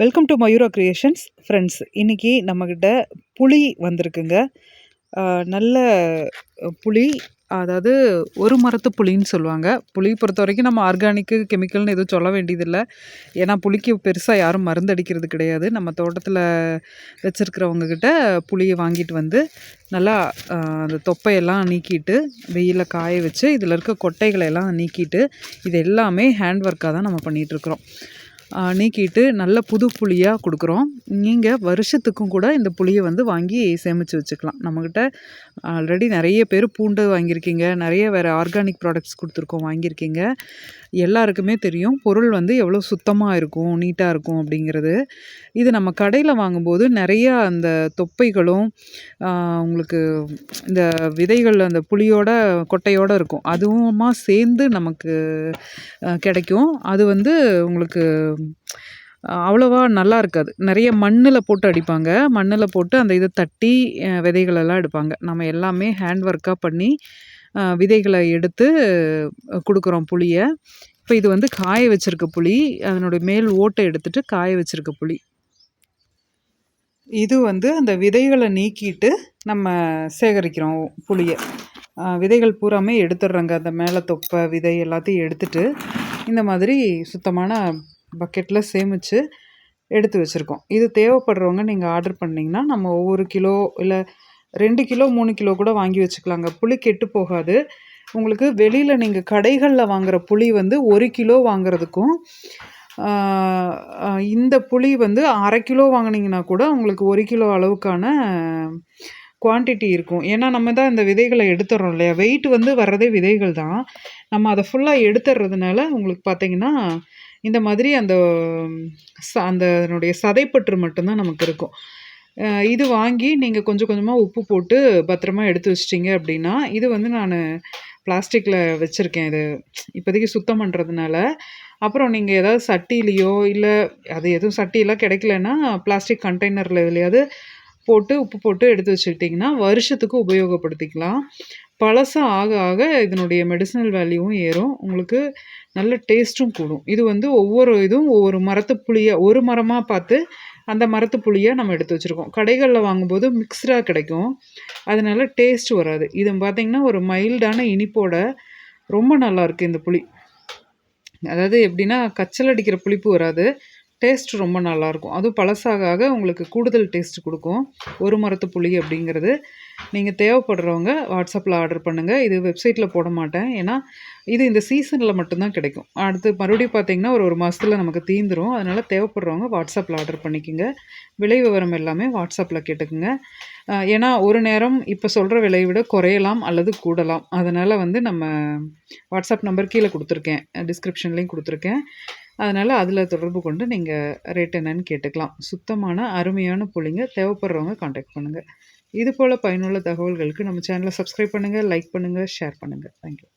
Welcome to Mayura creations friends. இன்றைக்கி நம்மக்கிட்ட புளி வந்திருக்குங்க. நல்ல புளி, அதாவது ஒரு மரத்து புளின்னு சொல்லுவாங்க. புளி பொறுத்த வரைக்கும் நம்ம ஆர்கானிக்கு கெமிக்கல்னு எதுவும் சொல்ல வேண்டியதில்லை. ஏன்னா புளிக்கு பெருசாக யாரும் மருந்து அடிக்கிறது கிடையாது. நம்ம தோட்டத்தில் வச்சுருக்கிறவங்கக்கிட்ட புளியை வாங்கிட்டு வந்து நல்லா அந்த தொப்பையெல்லாம் நீக்கிட்டு வெயிலில் காய வச்சு இதில் இருக்க கொட்டைகளை எல்லாம் நீக்கிட்டு இது எல்லாமே ஹேண்ட் ஒர்க்காக தான் நம்ம பண்ணிகிட்ருக்குறோம். நீக்கிட்டு நல்ல புது புளியாக கொடுக்குறோம். நீங்கள் வருஷத்துக்கும் கூட இந்த புளியை வந்து வாங்கி சேமித்து வச்சுக்கலாம். நம்மக்கிட்ட ஆல்ரெடி நிறைய பேர் பூண்டு வாங்கியிருக்கீங்க, நிறைய வேறு ஆர்கானிக் ப்ராடக்ட்ஸ் கொடுத்துருக்கோம் வாங்கியிருக்கீங்க. எல்லாருக்குமே தெரியும் பொருள் வந்து எவ்வளோ சுத்தமாக இருக்கும், நீட்டாக இருக்கும் அப்படிங்கிறது. இது நம்ம கடையில் வாங்கும்போது நிறையா அந்த தொப்பைகளும் உங்களுக்கு இந்த விதைகள் அந்த புளியோட கொட்டையோடு இருக்கும், அதுவுமா சேர்ந்து நமக்கு கிடைக்கும். அது வந்து உங்களுக்கு அவ்வளோவா நல்லா இருக்காது. நிறைய மண்ணில் போட்டு அடிப்பாங்க. மண்ணில் போட்டு அந்த இதை தட்டி விதைகளெல்லாம் எடுப்பாங்க. நம்ம எல்லாமே ஹேண்ட் ஒர்க்காக பண்ணி விதைகளை எடுத்து கொடுக்குறோம் புளியை. இப்போ இது வந்து காய வச்சுருக்க புளி, அதனுடைய மேல் ஓட்டை எடுத்துகிட்டு காய வச்சுருக்க புளி. இது வந்து அந்த விதைகளை நீக்கிட்டு நம்ம சேகரிக்கிறோம் புளியை. விதைகள் பூராமே எடுத்துடுறாங்க. அந்த மேலே தொப்பை விதை எல்லாத்தையும் எடுத்துட்டு இந்த மாதிரி சுத்தமான பக்கெட்டில் சேமித்து எடுத்து வச்சுருக்கோம். இது தேவைப்படுறவங்க நீங்கள் ஆர்டர் பண்ணிங்கன்னா நம்ம ஒவ்வொரு கிலோ இல்லை 2 கிலோ 3 கிலோ கூட வாங்கி வச்சுக்கலாங்க. புளி கெட்டு போகாது. உங்களுக்கு வெளியில் நீங்கள் கடைகளில் வாங்குகிற புளி வந்து 1 கிலோ வாங்குறதுக்கும் இந்த புளி வந்து 1/2 கிலோ வாங்கினீங்கன்னா கூட உங்களுக்கு 1 கிலோ அளவுக்கான குவான்டிட்டி இருக்கும். ஏன்னா நம்ம தான் இந்த விதைகளை எடுத்துடுறோம் இல்லையா, வெயிட் வந்து வர்றதே விதைகள் தான். நம்ம அதை ஃபுல்லாக எடுத்துடுறதுனால உங்களுக்கு பார்த்திங்கன்னா இந்த மாதிரி அந்த அதனுடைய சதைப்பற்று மட்டும்தான் நமக்கு இருக்கும். இது வாங்கி நீங்கள் கொஞ்சம் கொஞ்சமாக உப்பு போட்டு பத்திரமா எடுத்து வச்சிட்டிங்க அப்படின்னா, இது வந்து நான் பிளாஸ்டிக்கில் வச்சுருக்கேன். இது இப்போதைக்கு சுத்தம் பண்ணுறதுனால. அப்புறம் நீங்கள் ஏதாவது சட்டிலேயோ இல்லை அது எதுவும் சட்டியெல்லாம் கிடைக்கலன்னா பிளாஸ்டிக் கண்டெய்னரில் எதுலையாவது போட்டு உப்பு போட்டு எடுத்து வச்சுக்கிட்டிங்கன்னா வருஷத்துக்கு உபயோகப்படுத்திக்கலாம். பழசாக ஆக ஆக இதனுடைய மெடிசினல் வேல்யூவும் ஏறும், உங்களுக்கு நல்ல டேஸ்ட்டும் கூடும். இது வந்து ஒவ்வொரு இதுவும் ஒவ்வொரு மரத்து புளியாக ஒரு மரமாக பார்த்து அந்த மரத்து புளியாக நம்ம எடுத்து வச்சுருக்கோம். கடைகளில் வாங்கும்போது மிக்ஸ்டாக கிடைக்கும், அதனால டேஸ்ட் வராது. இது பார்த்திங்கன்னா ஒரு மைல்டான இனிப்போட ரொம்ப நல்லாயிருக்கு இந்த புளி. அதாவது எப்படின்னா கச்சல் அடிக்கிற புளிப்பு வராது, டேஸ்ட் ரொம்ப நல்லாயிருக்கும். அதுவும் பழசாக உங்களுக்கு கூடுதல் டேஸ்ட் கொடுக்கும் ஒரு மரத்து புளி அப்படிங்கிறது. நீங்கள் தேவைப்படுறவங்க வாட்ஸ்அப்பில் ஆர்டர் பண்ணுங்கள். இது வெப்சைட்டில் போட மாட்டேன், ஏன்னா இது இந்த சீசனில் மட்டும்தான் கிடைக்கும். அடுத்து மறுபடியும் பார்த்திங்கன்னா ஒரு மாதத்தில் நமக்கு தீந்துடும். அதனால் தேவைப்படுறவங்க வாட்ஸ்அப்பில் ஆர்டர் பண்ணிக்கோங்க. விலை விவரம் எல்லாமே வாட்ஸ்அப்பில் கேட்டுக்குங்க. ஏன்னா ஒரு நேரம் இப்போ சொல்கிற விலையை விட குறையலாம் அல்லது கூடலாம். அதனால் வந்து நம்ம வாட்ஸ்அப் நம்பர் கீழே கொடுத்துருக்கேன், டிஸ்கிரிப்ஷன்லேயும் கொடுத்துருக்கேன். அதனால் அதில் தொடர்பு கொண்டு நீங்கள் ரேட் என்னன்னு கேட்டுக்கலாம். சுத்தமான அருமையான புளிங்க. தேவைப்படுறவங்க காண்டாக்ட் பண்ணுங்கள். இது போல் பயனுள்ள தகவல்களுக்கு நம்ம சேனலை சப்ஸ்கிரைப் பண்ணுங்கள், லைக் பண்ணுங்கள், ஷேர் பண்ணுங்கள். தேங்க்யூ.